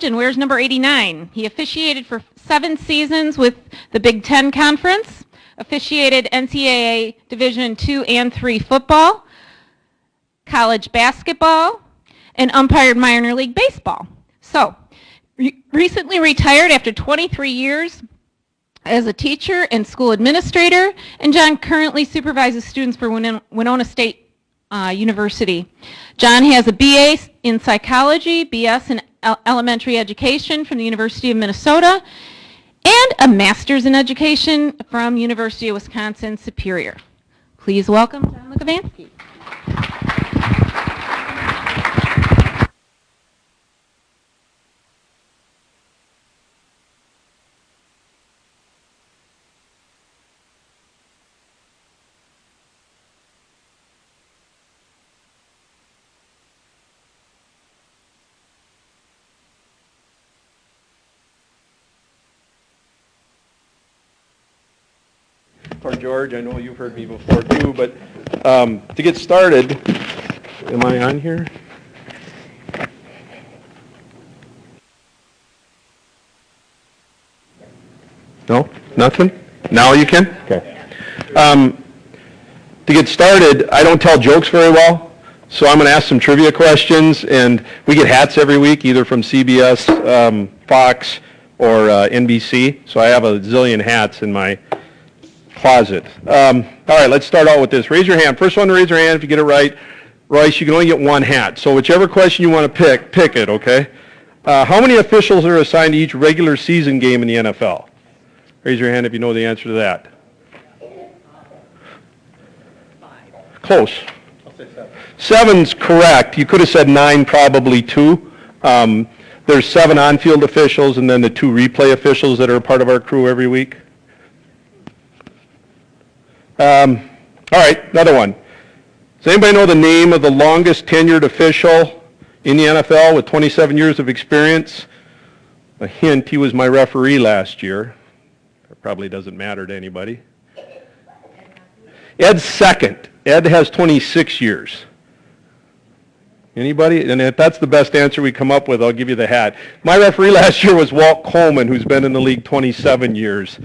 and wears number 89. He officiated for 7 seasons with the Big Ten Conference, officiated NCAA Division II and III football, college basketball, and umpired minor league baseball. So, recently retired after 23 years as a teacher and school administrator, and John currently supervises students for Winona State University. John has a BA in psychology, BS in elementary education from the University of Minnesota, and a master's in education from University of Wisconsin Superior. Please welcome John Lukavansky. Or George, I know you've heard me before too, but to get started, am I on here? No? Nothing? Now you can? Okay. To get started, I don't tell jokes very well, so I'm going to ask some trivia questions, and we get hats every week, either from CBS, Fox, or NBC, so I have a zillion hats in my closet. All right, let's start out with this. Raise your hand. First one to raise your hand if you get it right. Royce, you can only get one hat. So whichever question you want to pick it, okay? How many officials are assigned to each regular season game in the NFL? Raise your hand if you know the answer to that. 5. Close. I'll say 7. 7's correct. You could have said 9, probably 2. There's 7 on-field officials and then the 2 replay officials that are a part of our crew every week. All right, another one. Does anybody know the name of the longest tenured official in the NFL with 27 years of experience? A hint, he was my referee last year. That probably doesn't matter to anybody. Ed's second. Ed has 26 years. Anybody? And if that's the best answer we come up with, I'll give you the hat. My referee last year was Walt Coleman, who's been in the league 27 years.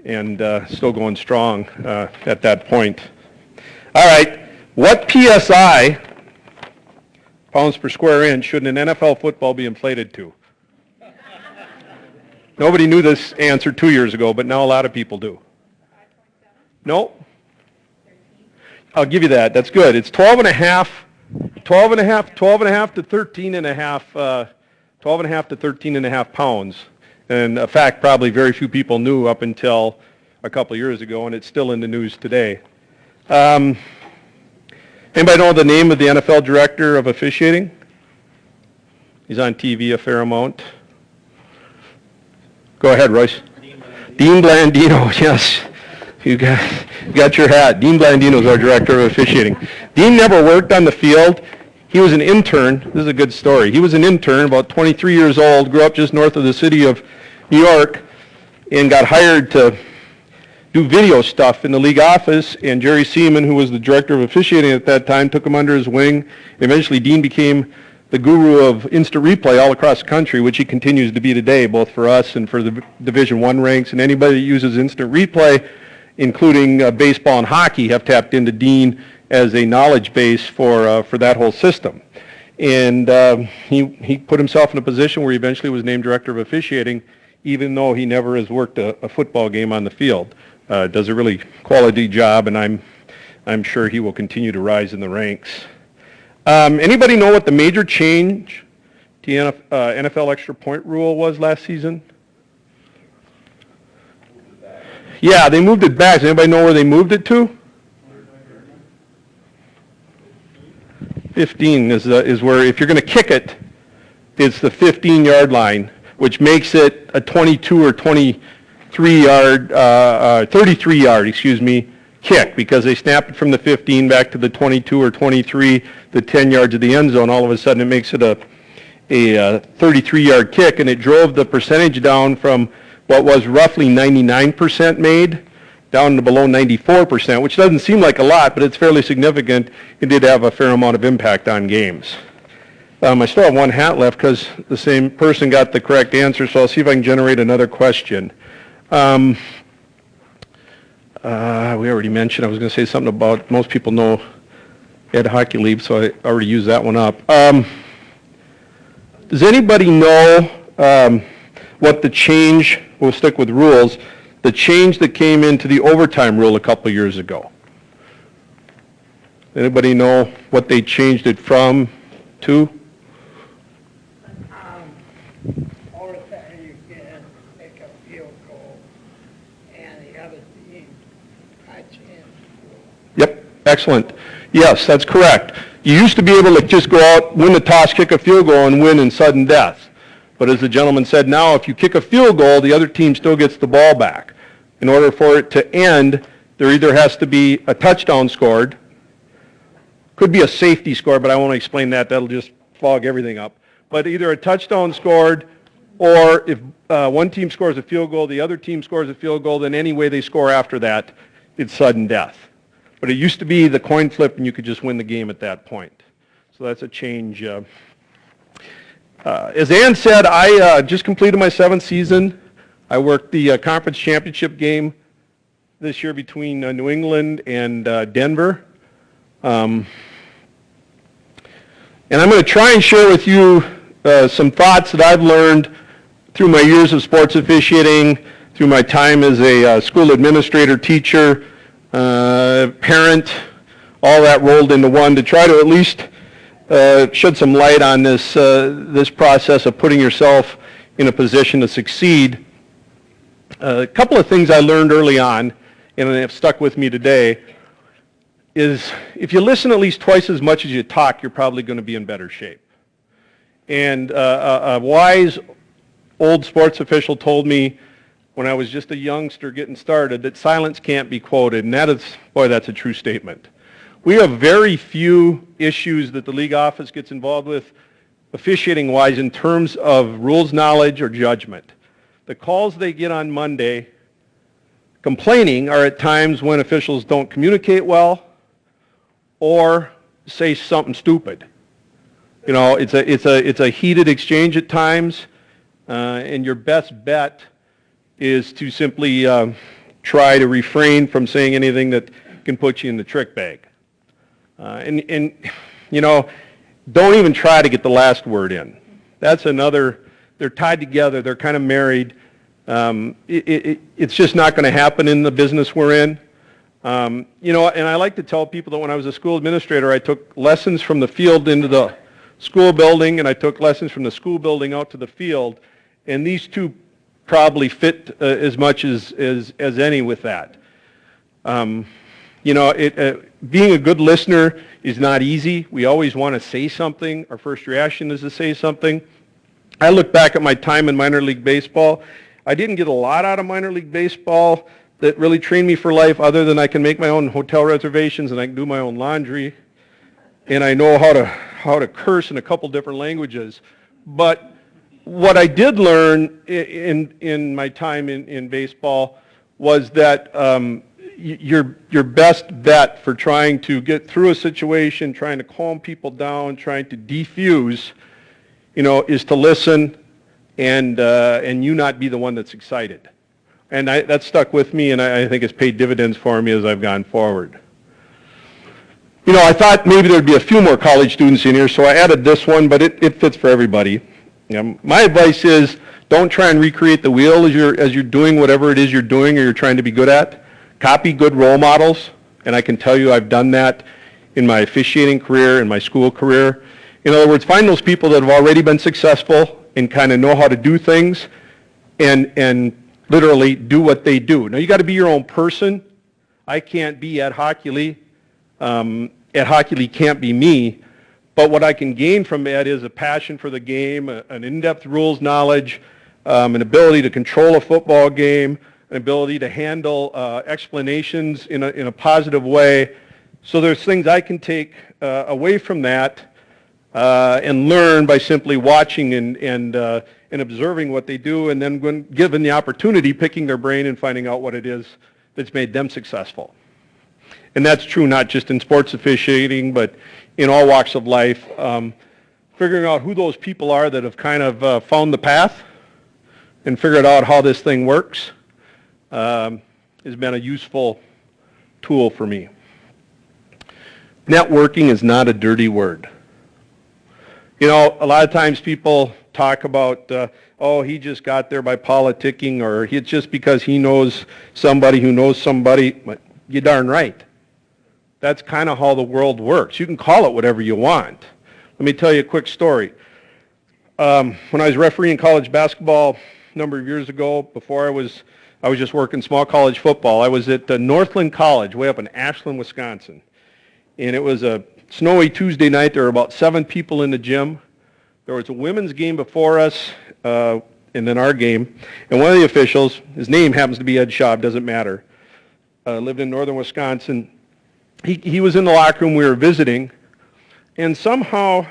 And still going strong at that point. All right, what PSI, pounds per square inch, should an NFL football be inflated to? Nobody knew this answer 2 years ago, but now a lot of people do. 5.7. No? 13. I'll give you that. That's good. It's 12 and a half to 13 and a half, 12 and a half to 13 and a half pounds. And a fact probably very few people knew up until a couple of years ago, and it's still in the news today. Anybody know the name of the NFL director of officiating? He's on TV a fair amount. Go ahead, Royce. Dean Blandino, yes. You got your hat. Dean Blandino is our director of officiating. Dean never worked on the field. He was an intern. This is a good story. He was an intern, about 23 years old, grew up just north of the city of New York, and got hired to do video stuff in the league office, and Jerry Seaman, who was the director of officiating at that time, took him under his wing. Eventually, Dean became the guru of instant replay all across the country, which he continues to be today, both for us and for the Division I ranks, and anybody that uses instant replay, including baseball and hockey, have tapped into Dean as a knowledge base for that whole system. And he put himself in a position where he eventually was named director of officiating, even though he never has worked a football game on the field. Does a really quality job, and I'm sure he will continue to rise in the ranks. Anybody know what the major change to the NFL extra point rule was last season? Yeah, they moved it back. Does anybody know where they moved it to? 15 is where, if you're going to kick it, it's the 15-yard line, which makes it a 22 or 33-yard, 33-yard, kick, because they snap it from the 15 back to the 22 or 23, the 10 yards of the end zone. All of a sudden, it makes it a 33-yard kick, and it drove the percentage down from what was roughly 99% made down to below 94%, which doesn't seem like a lot, but it's fairly significant. It did have a fair amount of impact on games. I still have one hat left because the same person got the correct answer, so I'll see if I can generate another question. We already mentioned, I was going to say something about, most people know Ed Hockey League, so I already used that one up. Does anybody know what the change, we'll stick with rules, the change that came into the overtime rule a couple years ago? Anybody know what they changed it from to? All the time you can make a field goal and the other team touch in. Yep, excellent. Yes, that's correct. You used to be able to just go out, win the toss, kick a field goal, and win in sudden death. But as the gentleman said, now if you kick a field goal, the other team still gets the ball back. In order for it to end, there either has to be a touchdown scored, could be a safety score, but I won't explain that. That'll just fog everything up. But either a touchdown scored, or if one team scores a field goal, the other team scores a field goal, then any way they score after that, it's sudden death. But it used to be the coin flip, and you could just win the game at that point. So that's a change. As Ann said, I just completed my 7th season. I worked the conference championship game this year between New England and Denver. And I'm going to try and share with you some thoughts that I've learned through my years of sports officiating, through my time as a school administrator, teacher, parent, all that rolled into one, to try to at least shed some light on this this process of putting yourself in a position to succeed. A couple of things I learned early on, and have stuck with me today, is if you listen at least twice as much as you talk, you're probably going to be in better shape. And a wise old sports official told me when I was just a youngster getting started that silence can't be quoted, and that is, boy, that's a true statement. We have very few issues that the league office gets involved with officiating-wise in terms of rules knowledge or judgment. The calls they get on Monday complaining are at times when officials don't communicate well or say something stupid. You know, it's a heated exchange at times, and your best bet is to simply try to refrain from saying anything that can put you in the trick bag. And you know, don't even try to get the last word in. That's another, they're tied together, they're kind of married. It's just not going to happen in the business we're in. You know, and I like to tell people that when I was a school administrator, I took lessons from the field into the school building, and I took lessons from the school building out to the field, and these two probably fit as much as any with that. You know, being a good listener is not easy. We always want to say something. Our first reaction is to say something. I look back at my time in minor league baseball. I didn't get a lot out of minor league baseball that really trained me for life, other than I can make my own hotel reservations and I can do my own laundry, and I know how to curse in a couple different languages. But what I did learn in my time in baseball was that your best bet for trying to get through a situation, trying to calm people down, trying to defuse, you know, is to listen and you not be the one that's excited. And that stuck with me, and I think it's paid dividends for me as I've gone forward. You know, I thought maybe there'd be a few more college students in here, so I added this one, but it fits for everybody. You know, my advice is don't try and recreate the wheel as you're doing whatever it is you're doing or you're trying to be good at. Copy good role models, and I can tell you I've done that in my officiating career, in my school career. In other words, find those people that have already been successful and kind of know how to do things and literally do what they do. Now, you got to be your own person. I can't be Ed Hockey League. Ed Hockey League can't be me. But what I can gain from Ed is a passion for the game, an in-depth rules knowledge, an ability to control a football game, an ability to handle explanations in a positive way. So there's things I can take away from that and learn by simply watching and observing what they do, and then when given the opportunity, picking their brain and finding out what it is that's made them successful. And that's true not just in sports officiating, but in all walks of life. figuring out who those people are that have kind of found the path and figured out how this thing works has been a useful tool for me. Networking is not a dirty word. You know, a lot of times people talk about, oh, he just got there by politicking, or it's just because he knows somebody who knows somebody. But you're darn right. That's kind of how the world works. You can call it whatever you want. Let me tell you a quick story. When I was refereeing college basketball a number of years ago, before I was just working small college football, I was at Northland College, way up in Ashland, Wisconsin. And it was a snowy Tuesday night. There were about 7 people in the gym. There was a women's game before us, and then our game. And one of the officials, his name happens to be Ed Schaub, doesn't matter, lived in northern Wisconsin. He was in the locker room, we were visiting, and somehow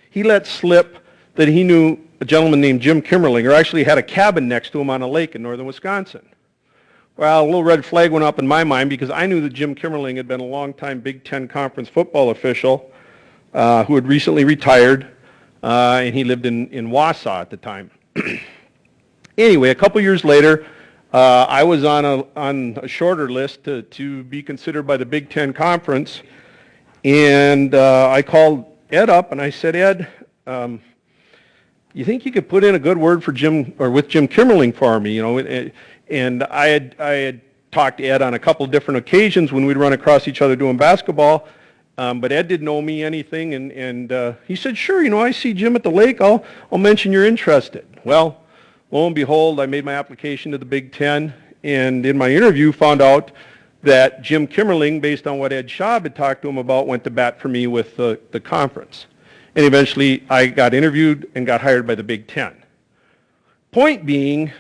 he let slip that he knew a gentleman named Jim Kimmerling, or actually had a cabin next to him on a lake in northern Wisconsin. Well, a little red flag went up in my mind because I knew that Jim Kimmerling had been a long-time Big Ten Conference football official who had recently retired, and he lived in Wausau at the time. Anyway, a couple years later, I was on a shorter list to be considered by the Big Ten Conference, and I called Ed up and I said, Ed, you think you could put in a good word for Jim, or with Jim Kimmerling for me, you know? And I had talked to Ed on a couple of different occasions when we'd run across each other doing basketball, but Ed didn't know me anything, and he said, sure, you know, I see Jim at the lake, I'll mention you're interested. Well, lo and behold, I made my application to the Big Ten, and in my interview found out that Jim Kimmerling, based on what Ed Schaub had talked to him about, went to bat for me with the conference. And eventually I got interviewed and got hired by the Big Ten. Point being,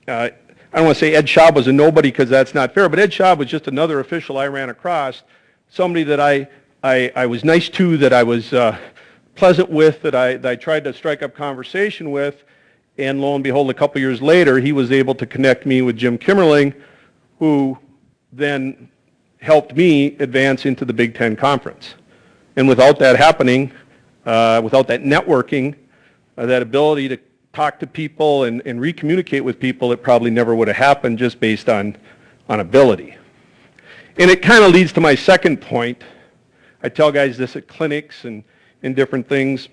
I don't want to say Ed Schaub was a nobody because that's not fair, but Ed Schaub was just another official I ran across, somebody that I was nice to, that I was pleasant with, that I tried to strike up conversation with, and lo and behold, a couple years later, he was able to connect me with Jim Kimmerling, who then helped me advance into the Big Ten Conference. And without that happening, without that networking, that ability to talk to people and recommunicate with people, it probably never would have happened just based on ability. And it kind of leads to my second point. I tell guys this at clinics and in different things.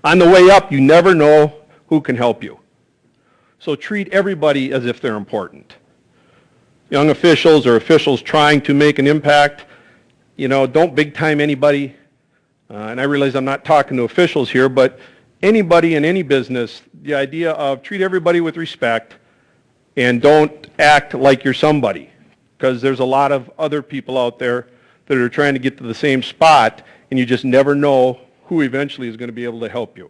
On the way up, you never know who can help you. So treat everybody as if they're important. Young officials or officials trying to make an impact, you know, don't big time anybody. And I realize I'm not talking to officials here, but anybody in any business, the idea of treat everybody with respect and don't act like you're somebody, because there's a lot of other people out there that are trying to get to the same spot, and you just never know who eventually is going to be able to help you.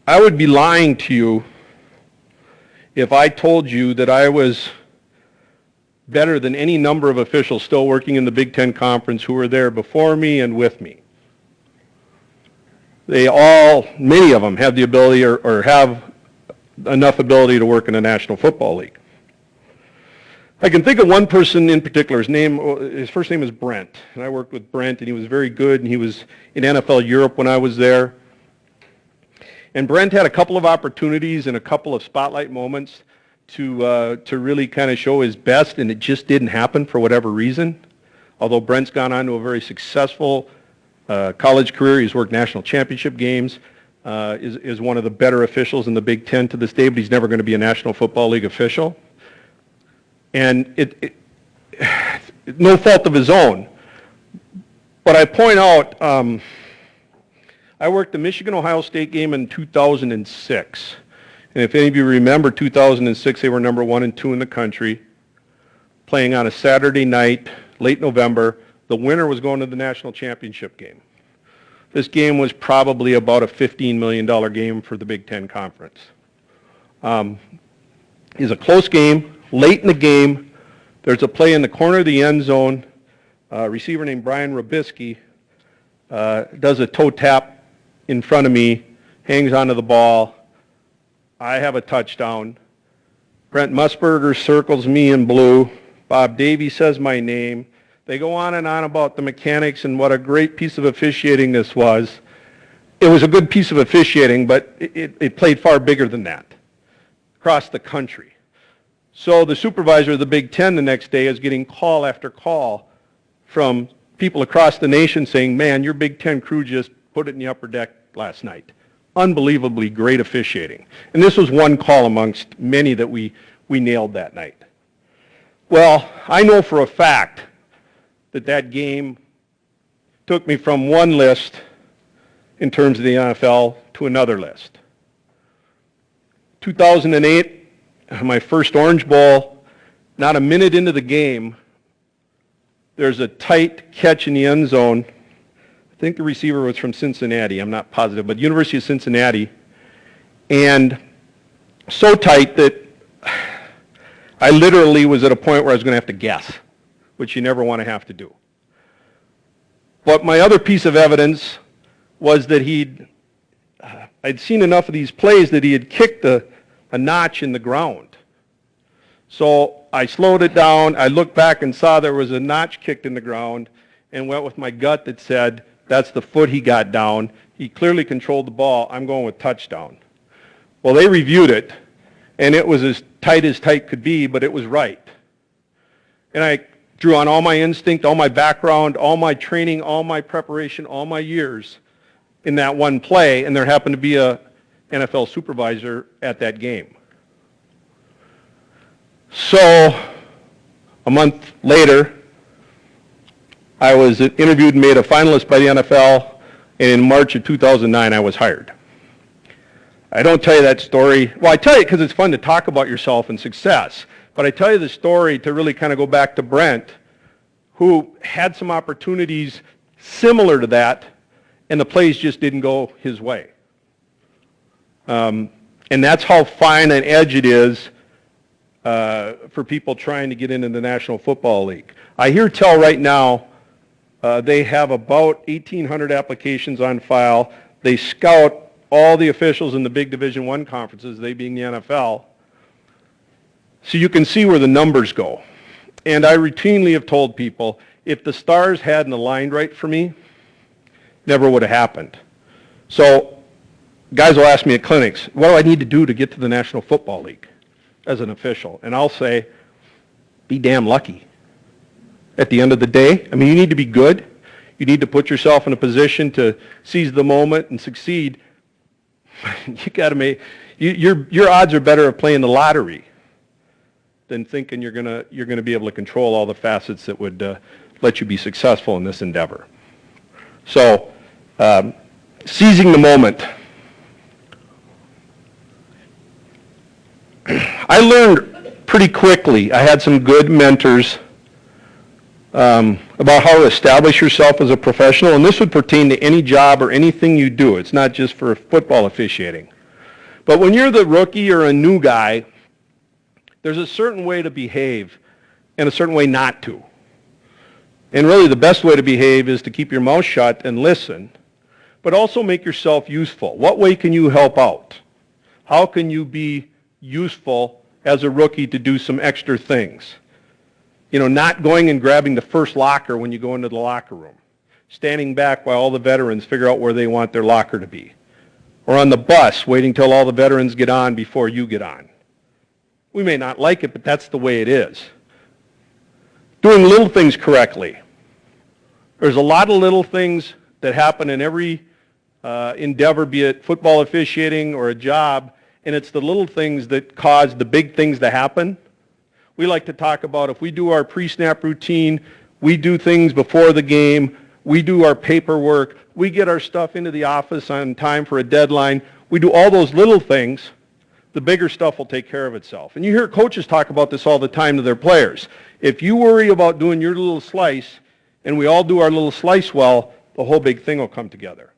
I would be lying to you if I told you that I was better than any number of officials still working in the Big Ten Conference who were there before me and with me. They all, many of them, have the ability or have enough ability to work in the National Football League. I can think of one person in particular. His first name is Brent, and I worked with Brent, and he was very good, and he was in NFL Europe when I was there. And Brent had a couple of opportunities and a couple of spotlight moments to really kind of show his best, and it just didn't happen for whatever reason. Although Brent's gone on to a very successful college career, he's worked national championship games, is one of the better officials in the Big Ten to this day, but he's never going to be a National Football League official. And no fault of his own. But I point out, I worked the Michigan-Ohio State game in 2006. And if any of you remember 2006, they were number 1 and 2 in the country, playing on a Saturday night, late November. The winner was going to the national championship game. This game was probably about a $15 million game for the Big Ten Conference. It was a close game. Late in the game, there's a play in the corner of the end zone. A receiver named Brian Robisky does a toe tap in front of me, hangs onto the ball. I have a touchdown. Brent Musburger circles me in blue Bob Davie says my name. They go on and on about the mechanics and what a great piece of officiating this was. It was a good piece of officiating, but it played far bigger than that across the country. So the supervisor of the Big Ten the next day is getting call after call from people across the nation saying, man, your Big Ten crew just put it in the upper deck last night. Unbelievably great officiating. And this was one call amongst many that we nailed that night. Well, I know for a fact that that game took me from one list in terms of the NFL to another list. 2008, my first Orange Bowl, not a minute into the game, there's a tight catch in the end zone. I think the receiver was from Cincinnati, I'm not positive, but University of Cincinnati. And so tight that I literally was at a point where I was going to have to guess, which you never want to have to do. But my other piece of evidence was that I'd seen enough of these plays that he had kicked a notch in the ground. So I slowed it down, I looked back and saw there was a notch kicked in the ground and went with my gut that said, that's the foot he got down. He clearly controlled the ball. I'm going with touchdown. Well, they reviewed it, and it was as tight could be, but it was right. And I drew on all my instinct, all my background, all my training, all my preparation, all my years in that one play, and there happened to be a NFL supervisor at that game. So a month later, I was interviewed and made a finalist by the NFL, and in March of 2009, I was hired. I don't tell you that story. Well, I tell you because it's fun to talk about yourself and success, but I tell you the story to really kind of go back to Brent, who had some opportunities similar to that, and the plays just didn't go his way. And that's how fine an edge it is for people trying to get into the National Football League. I hear tell right now they have about 1,800 applications on file. They scout all the officials in the big Division I conferences, they being the NFL, so you can see where the numbers go. And I routinely have told people, if the stars hadn't aligned right for me, never would have happened. So guys will ask me at clinics, what do I need to do to get to the National Football League as an official? And I'll say, be damn lucky. At the end of the day, I mean, you need to be good. You need to put yourself in a position to seize the moment and succeed. You got to make your odds are better of playing the lottery than thinking you're gonna be able to control all the facets that would let you be successful in this endeavor. So, seizing the moment. I learned pretty quickly. I had some good mentors about how to establish yourself as a professional, and this would pertain to any job or anything you do. It's not just for football officiating. But when you're the rookie or a new guy, there's a certain way to behave and a certain way not to. And really the best way to behave is to keep your mouth shut and listen, but also make yourself useful. What way can you help out? How can you be useful as a rookie to do some extra things? You know, not going and grabbing the first locker when you go into the locker room. Standing back while all the veterans figure out where they want their locker to be. Or on the bus, waiting till all the veterans get on before you get on. We may not like it, but that's the way it is. Doing little things correctly. There's a lot of little things that happen in every endeavor, be it football officiating or a job, and it's the little things that cause the big things to happen. We like to talk about if we do our pre-snap routine, we do things before the game, we do our paperwork, we get our stuff into the office on time for a deadline, we do all those little things, the bigger stuff will take care of itself. And you hear coaches talk about this all the time to their players. If you worry about doing your little slice, and we all do our little slice well, the whole big thing will come together.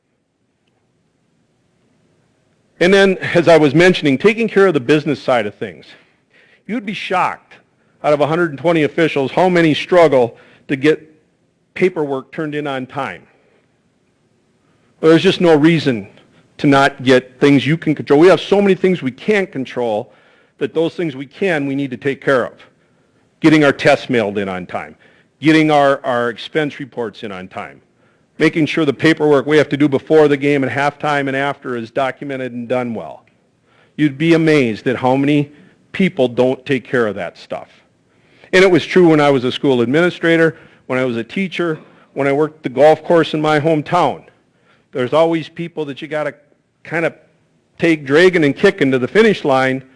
And then, as I was mentioning, taking care of the business side of things. You'd be shocked, out of 120 officials, how many struggle to get paperwork turned in on time. Well, there's just no reason to not get things you can control. We have so many things we can't control that those things we need to take care of. getting our tests mailed in on time, getting our expense reports in on time, making sure the paperwork we have to do before the game and halftime and after is documented and done well. You'd be amazed at how many people don't take care of that stuff. And it was true when I was a school administrator, when I was a teacher, when I worked the golf course in my hometown. There's always people that you got to kind of take dragging and kicking to the finish line,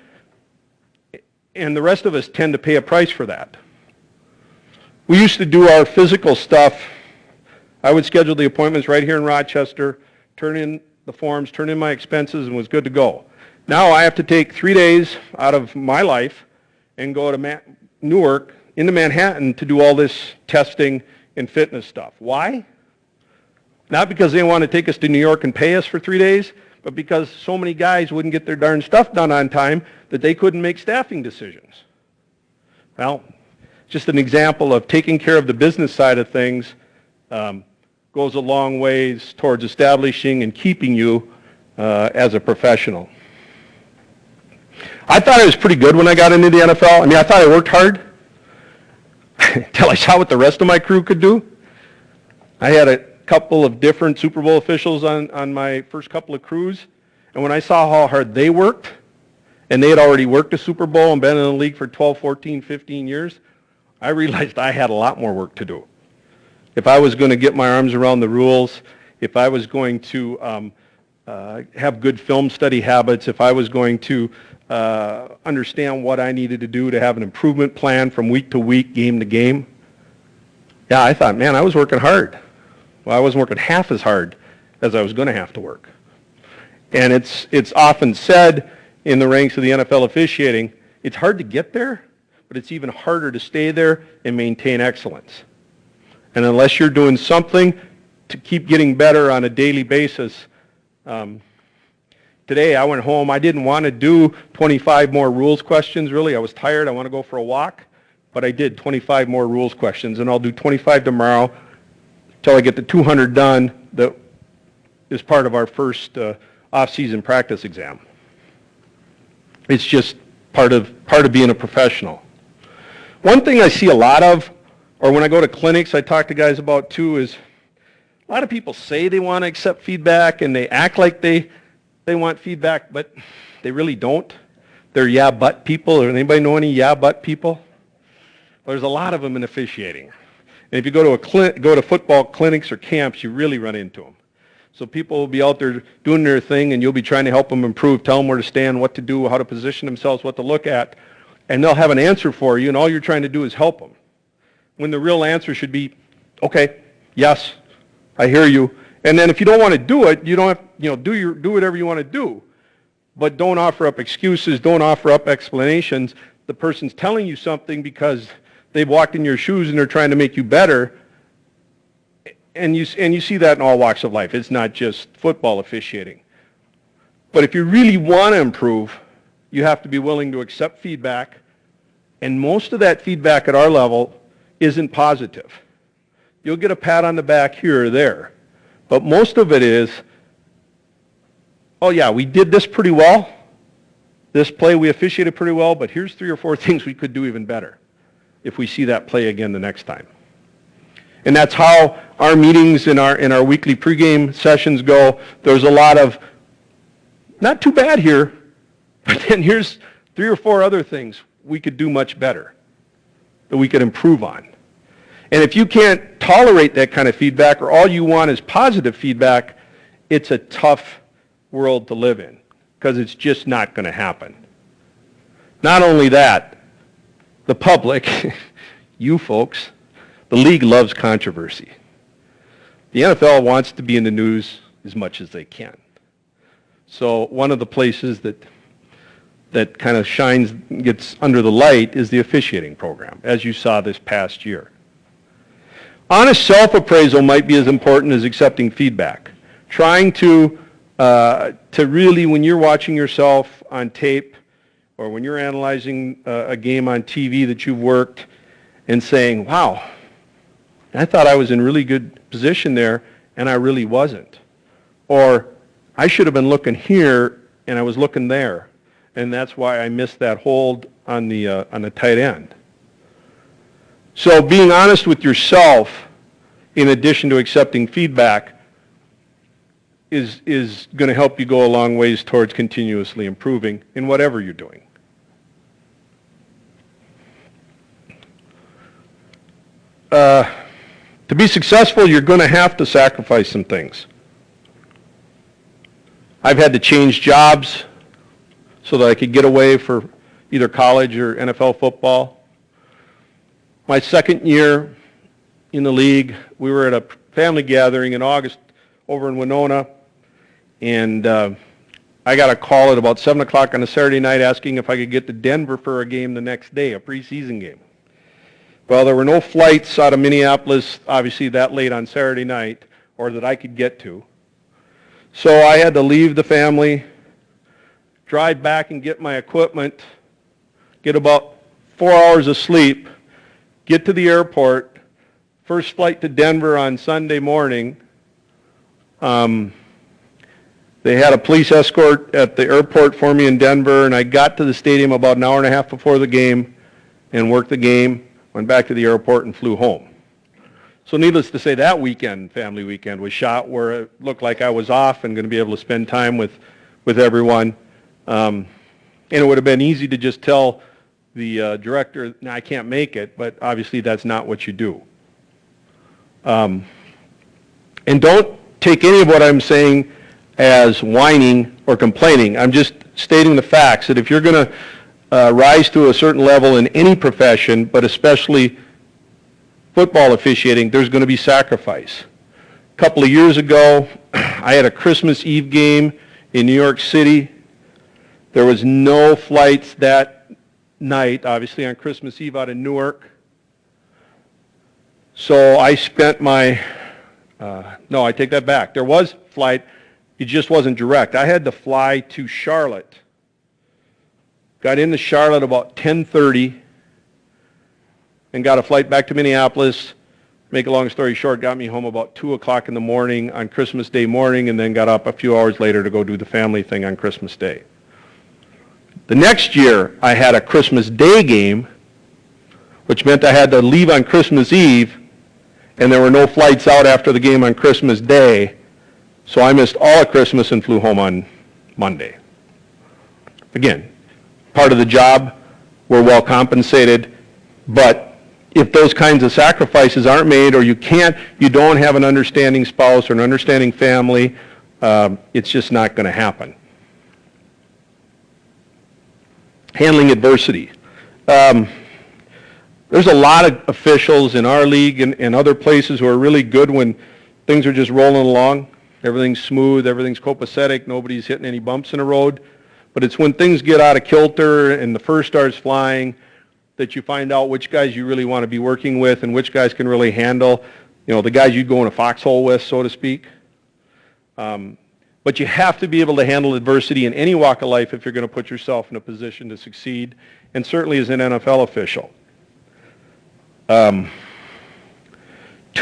and the rest of us tend to pay a price for that. We used to do our physical stuff. I would schedule the appointments right here in Rochester, turn in the forms, turn in my expenses, and was good to go. Now I have to take 3 days out of my life and go to Newark into Manhattan to do all this testing and fitness stuff. Why? Not because they want to take us to New York and pay us for 3 days, but because so many guys wouldn't get their darn stuff done on time that they couldn't make staffing decisions. Well, just an example of taking care of the business side of things goes a long ways towards establishing and keeping you as a professional. I thought I was pretty good when I got into the NFL. I mean, I thought I worked hard until I saw what the rest of my crew could do. I had a couple of different Super Bowl officials on my first couple of crews, and when I saw how hard they worked, and they had already worked a Super Bowl and been in the league for 12, 14, 15 years, I realized I had a lot more work to do. If I was going to get my arms around the rules, if I was going to have good film study habits, if I was going to understand what I needed to do to have an improvement plan from week to week, game to game, yeah, I thought, man, I was working hard. Well, I wasn't working half as hard as I was going to have to work. And it's often said in the ranks of the NFL officiating, it's hard to get there, but it's even harder to stay there and maintain excellence. And unless you're doing something to keep getting better on a daily basis, today I went home. I didn't want to do 25 more rules questions, really. I was tired. I want to go for a walk. But I did 25 more rules questions, and I'll do 25 tomorrow until I get the 200 done that is part of our first off-season practice exam. It's just part of being a professional. One thing I see a lot of, or when I go to clinics I talk to guys about too, is a lot of people say they want to accept feedback and they act like they want feedback, but they really don't. They're yeah but people. Or anybody know any yeah but people? Well, there's a lot of them in officiating. And if you go to football clinics or camps, you really run into them. So people will be out there doing their thing, and you'll be trying to help them improve, tell them where to stand, what to do, how to position themselves, what to look at, and they'll have an answer for you, and all you're trying to do is help them. When the real answer should be, okay, yes, I hear you. And then if you don't want to do it, you don't have, do whatever you want to do. But don't offer up excuses, don't offer up explanations. The person's telling you something because they've walked in your shoes and they're trying to make you better. And you see that in all walks of life. It's not just football officiating. But if you really want to improve, you have to be willing to accept feedback. And most of that feedback at our level isn't positive. You'll get a pat on the back here or there. But most of it is, oh yeah, we did this pretty well. This play we officiated pretty well, but here's 3 or 4 things we could do even better if we see that play again the next time. And that's how our meetings in our weekly pregame sessions go. There's a lot of, not too bad here, but then here's 3 or 4 other things we could do much better, that we could improve on. And if you can't tolerate that kind of feedback, or all you want is positive feedback, it's a tough world to live in, because it's just not going to happen. Not only that, the public, you folks, the league loves controversy. The NFL wants to be in the news as much as they can. So one of the places that kind of shines, gets under the light, is the officiating program, as you saw this past year. Honest self-appraisal might be as important as accepting feedback. Trying to really, when you're watching yourself on tape, or when you're analyzing a game on TV that you've worked, and saying, wow, I thought I was in really good position there, and I really wasn't. Or, I should have been looking here, and I was looking there, and that's why I missed that hold on the tight end. So being honest with yourself, in addition to accepting feedback, is going to help you go a long ways towards continuously improving in whatever you're doing. To be successful, you're going to have to sacrifice some things. I've had to change jobs so that I could get away for either college or NFL football. My second year in the league, we were at a family gathering in August over in Winona, and I got a call at about 7 o'clock on a Saturday night asking if I could get to Denver for a game the next day, a preseason game. Well, there were no flights out of Minneapolis, obviously that late on Saturday night, or that I could get to. So I had to leave the family, drive back and get my equipment, get about 4 hours of sleep, get to the airport, first flight to Denver on Sunday morning. They had a police escort at the airport for me in Denver, and I got to the stadium about an hour and a half before the game and worked the game, went back to the airport and flew home. So needless to say, that weekend, family weekend, was shot where it looked like I was off and going to be able to spend time with everyone. And it would have been easy to just tell the director, no, I can't make it, but obviously that's not what you do. And don't take any of what I'm saying as whining or complaining. I'm just stating the facts that if you're going to rise to a certain level in any profession, but especially football officiating, there's going to be sacrifice. A couple of years ago, I had a Christmas Eve game in New York City. There was no flights that night, obviously on Christmas Eve out of Newark. So I spent my, no, I take that back. There was flight, it just wasn't direct. I had to fly to Charlotte. Got into Charlotte about 10:30 and got a flight back to Minneapolis. Make a long story short, got me home about 2 o'clock in the morning on Christmas Day morning, and then got up a few hours later to go do the family thing on Christmas Day. The next year, I had a Christmas Day game, which meant I had to leave on Christmas Eve, and there were no flights out after the game on Christmas Day, so I missed all of Christmas and flew home on Monday. Again, part of the job, we're well compensated, but if those kinds of sacrifices aren't made, or you don't have an understanding spouse or an understanding family, it's just not going to happen. Handling adversity. There's a lot of officials in our league and other places who are really good when things are just rolling along. Everything's smooth, everything's copacetic, nobody's hitting any bumps in the road. But it's when things get out of kilter and the fur starts flying that you find out which guys you really want to be working with and which guys can really handle, the guys you'd go in a foxhole with, so to speak. But you have to be able to handle adversity in any walk of life if you're going to put yourself in a position to succeed, and certainly as an NFL official. 2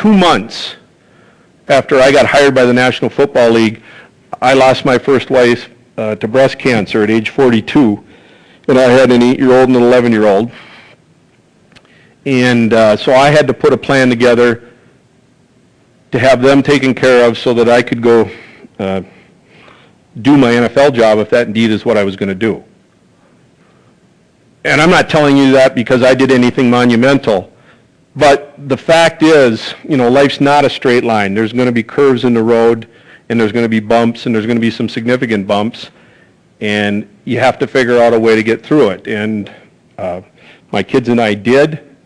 months after I got hired by the National Football League, I lost my first wife to breast cancer at age 42, and I had an 8-year-old and an 11-year-old. And so I had to put a plan together to have them taken care of so that I could go do my NFL job if that indeed is what I was going to do. And I'm not telling you that because I did anything monumental, but the fact is, life's not a straight line. There's going to be curves in the road, and there's going to be bumps, and there's going to be some significant bumps, and you have to figure out a way to get through it. And my kids and I did,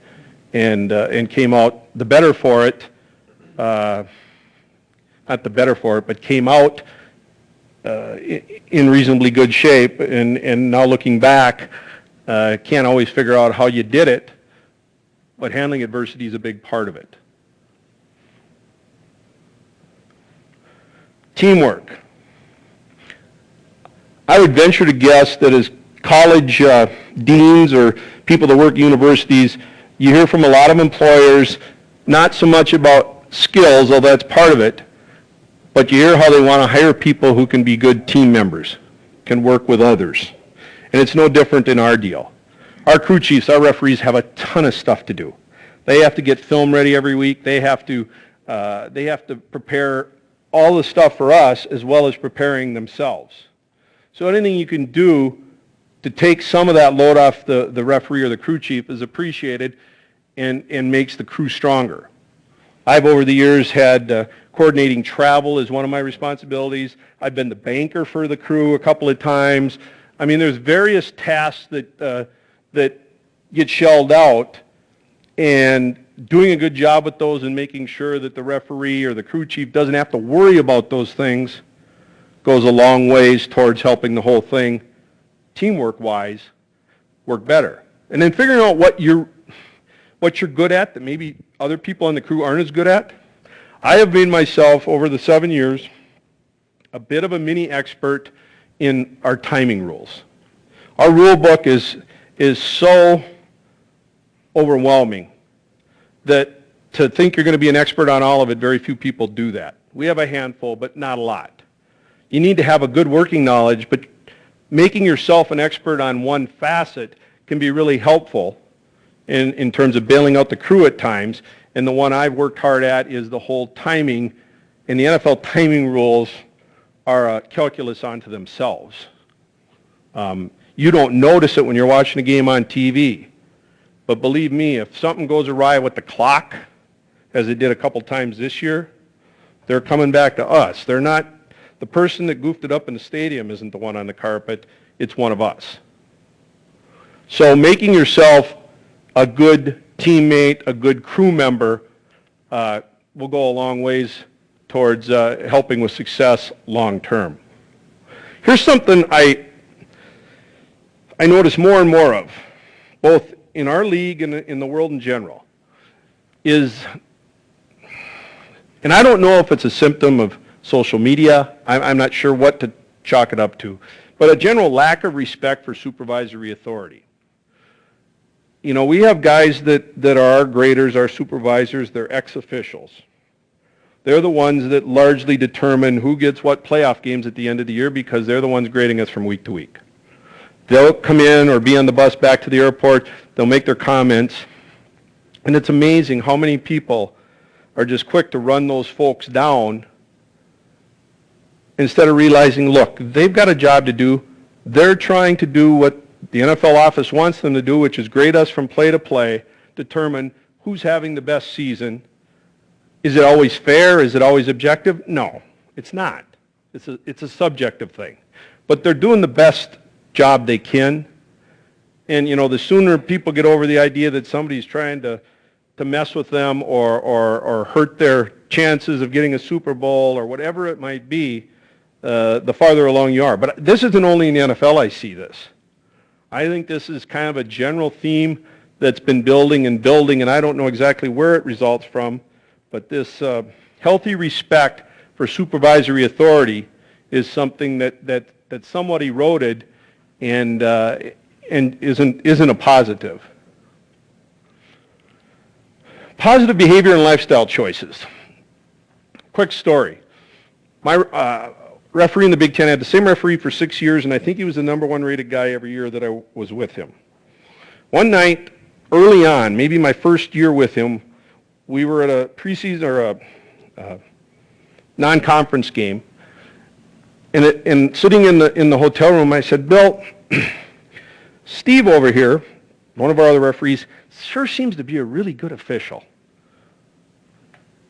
and came out the better for it. Not the better for it, but came out in reasonably good shape. And now looking back, can't always figure out how you did it, but handling adversity is a big part of it. Teamwork. I would venture to guess that as college deans or people that work at universities, you hear from a lot of employers not so much about skills, although that's part of it, but you hear how they want to hire people who can be good team members, can work with others. And it's no different in our deal. Our crew chiefs, our referees have a ton of stuff to do. They have to get film ready every week. They have to prepare all the stuff for us as well as preparing themselves. So anything you can do to take some of that load off the referee or the crew chief is appreciated and makes the crew stronger. I've over the years had coordinating travel as one of my responsibilities. I've been the banker for the crew a couple of times. I mean, there's various tasks that get shelled out, and doing a good job with those and making sure that the referee or the crew chief doesn't have to worry about those things goes a long ways towards helping the whole thing, teamwork-wise, work better. And then figuring out what you're good at that maybe other people on the crew aren't as good at. I have made myself, over the 7 years, a bit of a mini expert in our timing rules. Our rule book is so overwhelming that to think you're going to be an expert on all of it, very few people do that. We have a handful, but not a lot. You need to have a good working knowledge, but making yourself an expert on one facet can be really helpful in terms of bailing out the crew at times. And the one I've worked hard at is the whole timing, and the NFL timing rules are a calculus unto themselves. You don't notice it when you're watching a game on TV, but believe me, if something goes awry with the clock, as it did a couple times this year, they're coming back to us. They're not, the person that goofed it up in the stadium isn't the one on the carpet, it's one of us. So making yourself a good teammate, a good crew member, will go a long ways towards helping with success long term. Here's something I notice more and more of, both in our league and in the world in general, is, and I don't know if it's a symptom of social media, I'm not sure what to chalk it up to, but a general lack of respect for supervisory authority. You know, we have guys that are our graders, our supervisors, they're ex-officials. They're the ones that largely determine who gets what playoff games at the end of the year because they're the ones grading us from week to week. They'll come in or be on the bus back to the airport, they'll make their comments, and it's amazing how many people are just quick to run those folks down instead of realizing, look, they've got a job to do. They're trying to do what the NFL office wants them to do, which is grade us from play to play, determine who's having the best season. Is it always fair? Is it always objective? No, it's not. It's a subjective thing. But they're doing the best job they can. And, you know, the sooner people get over the idea that somebody's trying to mess with them or hurt their chances of getting a Super Bowl or whatever it might be, the farther along you are. But this isn't only in the NFL I see this. I think this is kind of a general theme that's been building, and I don't know exactly where it results from, but this healthy respect for supervisory authority is something that somewhat eroded and isn't a positive. Positive behavior and lifestyle choices. Quick story. My referee in the Big Ten had the same referee for 6 years, and I think he was the number one rated guy every year that I was with him. One night, early on, maybe my first year with him, we were at a preseason or a non-conference game, and sitting in the hotel room, I said, Bill, Steve over here, one of our other referees, sure seems to be a really good official.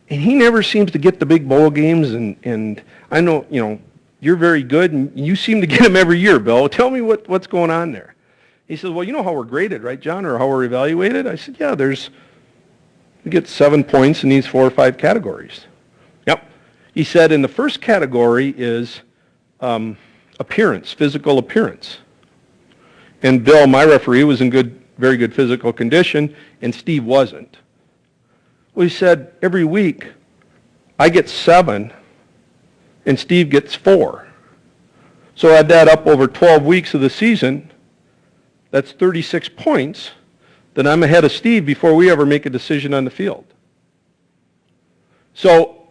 And he never seems to get the big bowl games, and I know, you know, you're very good, and you seem to get them every year, Bill. Tell me what's going on there. He says, well, you know how we're graded, right, John, or how we're evaluated? I said, yeah, we get 7 points in these 4 or 5 categories. Yep. He said, and the first category is appearance, physical appearance. And Bill, my referee, was in very good physical condition, and Steve wasn't. Well, he said, every week, I get 7, and Steve gets 4. So add that up over 12 weeks of the season, that's 36 points, then I'm ahead of Steve before we ever make a decision on the field. So,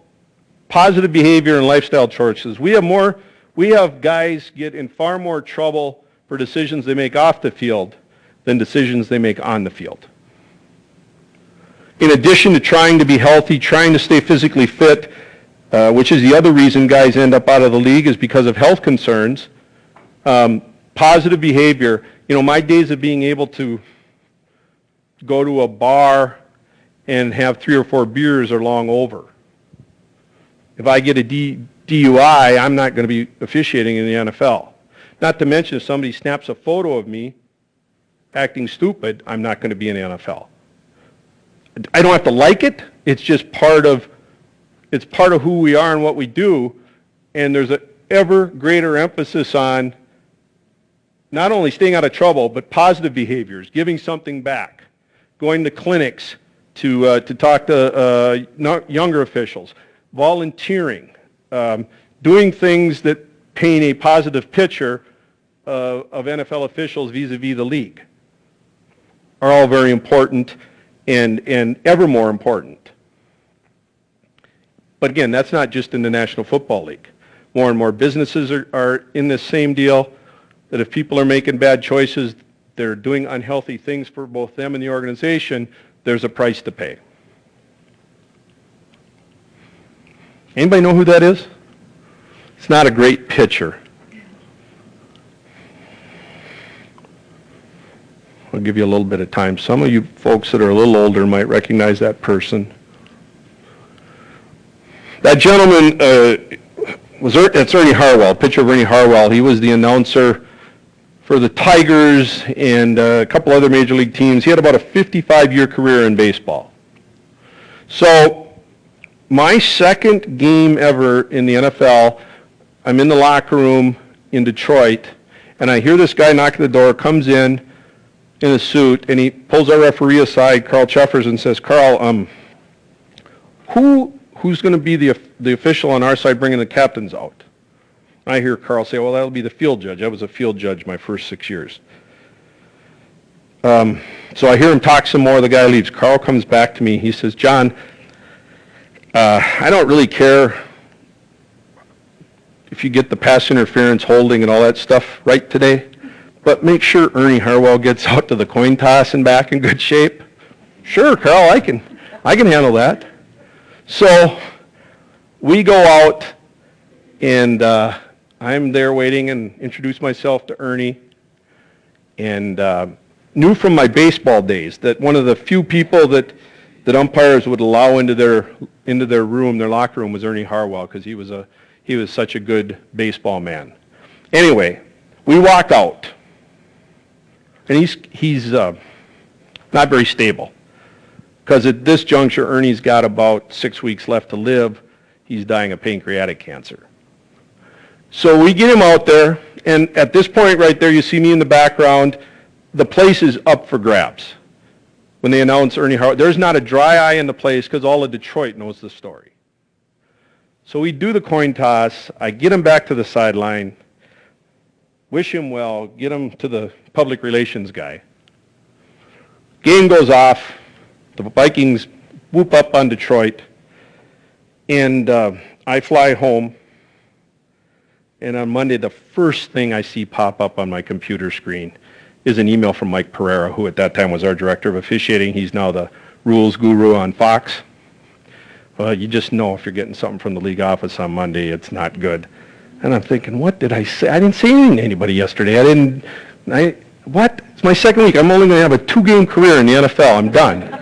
positive behavior and lifestyle choices. We have guys get in far more trouble for decisions they make off the field than decisions they make on the field. in addition to trying to be healthy, trying to stay physically fit, which is the other reason guys end up out of the league is because of health concerns, positive behavior. You know, my days of being able to go to a bar and have 3 or 4 beers are long over. If I get a DUI, I'm not going to be officiating in the NFL. Not to mention if somebody snaps a photo of me acting stupid, I'm not going to be in the NFL. I don't have to like it. It's just part of who we are and what we do, and there's an ever greater emphasis on not only staying out of trouble, but positive behaviors, giving something back, going to clinics to talk to younger officials, volunteering, doing things that paint a positive picture of NFL officials vis-a-vis the league are all very important and ever more important. But again, that's not just in the National Football League. More and more businesses are in this same deal, that if people are making bad choices, they're doing unhealthy things for both them and the organization, there's a price to pay. Anybody know who that is? It's not a great picture. I'll give you a little bit of time. Some of you folks that are a little older might recognize that person. That gentleman that's Ernie Harwell, picture of Ernie Harwell. He was the announcer for the Tigers and a couple other major league teams. He had about a 55-year career in baseball. So my second game ever in the NFL, I'm in the locker room in Detroit, and I hear this guy knock at the door, comes in a suit, and he pulls our referee aside, Carl Cheffers, and says, "Carl, who's going to be the official on our side bringing the captains out?" I hear Carl say, "Well, that'll be the field judge." I was a field judge my first 6 years. So I hear him talk some more. The guy leaves. Carl comes back to me. He says, "John, I don't really care if you get the pass interference, holding, and all that stuff right today, but make sure Ernie Harwell gets out to the coin toss and back in good shape." "Sure, Carl, I can handle that." So we go out, and I'm there waiting and introduce myself to Ernie, and knew from my baseball days that one of the few people that umpires would allow into their room, their locker room, was Ernie Harwell, because he was such a good baseball man. Anyway, we walk out, and he's not very stable, because at this juncture, Ernie's got about 6 weeks left to live. He's dying of pancreatic cancer. So we get him out there, and at this point right there, you see me in the background. The place is up for grabs. When they announce Ernie Harwell, there's not a dry eye in the place, because all of Detroit knows the story. So we do the coin toss. I get him back to the sideline, wish him well, get him to the public relations guy. Game goes off. The Vikings whoop up on Detroit, and I fly home. And on Monday, the first thing I see pop up on my computer screen is an email from Mike Pereira, who at that time was our director of officiating. He's now the rules guru on Fox. Well, you just know if you're getting something from the league office on Monday, it's not good. And I'm thinking, what did I say? I didn't say anything to anybody yesterday. What? It's my second week. I'm only going to have a 2-game career in the NFL. I'm done.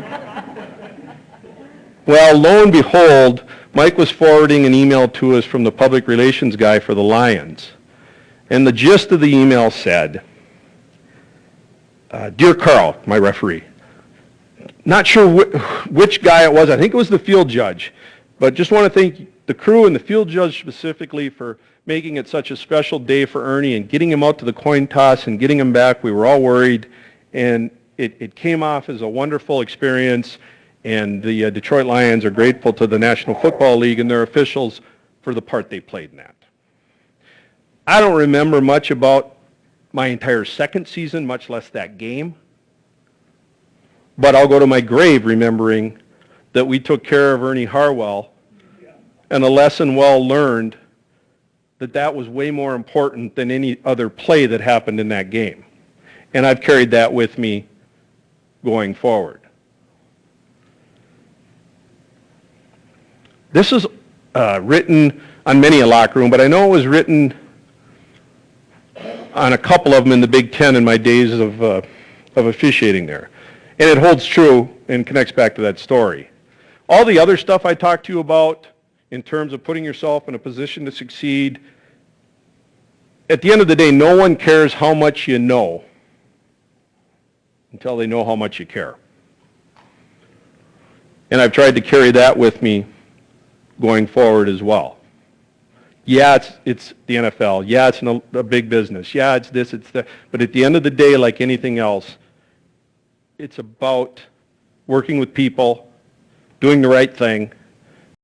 Well, lo and behold, Mike was forwarding an email to us from the public relations guy for the Lions. And the gist of the email said, "Dear Carl," my referee, not sure which guy it was. I think it was the field judge. But just want to thank the crew and the field judge specifically for making it such a special day for Ernie and getting him out to the coin toss and getting him back. We were all worried. And it came off as a wonderful experience. And the Detroit Lions are grateful to the National Football League and their officials for the part they played in that. I don't remember much about my entire second season, much less that game. But I'll go to my grave remembering that we took care of Ernie Harwell, and a lesson well learned that was way more important than any other play that happened in that game. And I've carried that with me going forward. This is written on many a locker room, but I know it was written on a couple of them in the Big Ten in my days of officiating there. And it holds true and connects back to that story. All the other stuff I talked to you about in terms of putting yourself in a position to succeed, at the end of the day, no one cares how much you know until they know how much you care. And I've tried to carry that with me going forward as well. Yeah, it's the NFL. Yeah, it's a big business. Yeah, it's this, it's that. But at the end of the day, like anything else, it's about working with people, doing the right thing,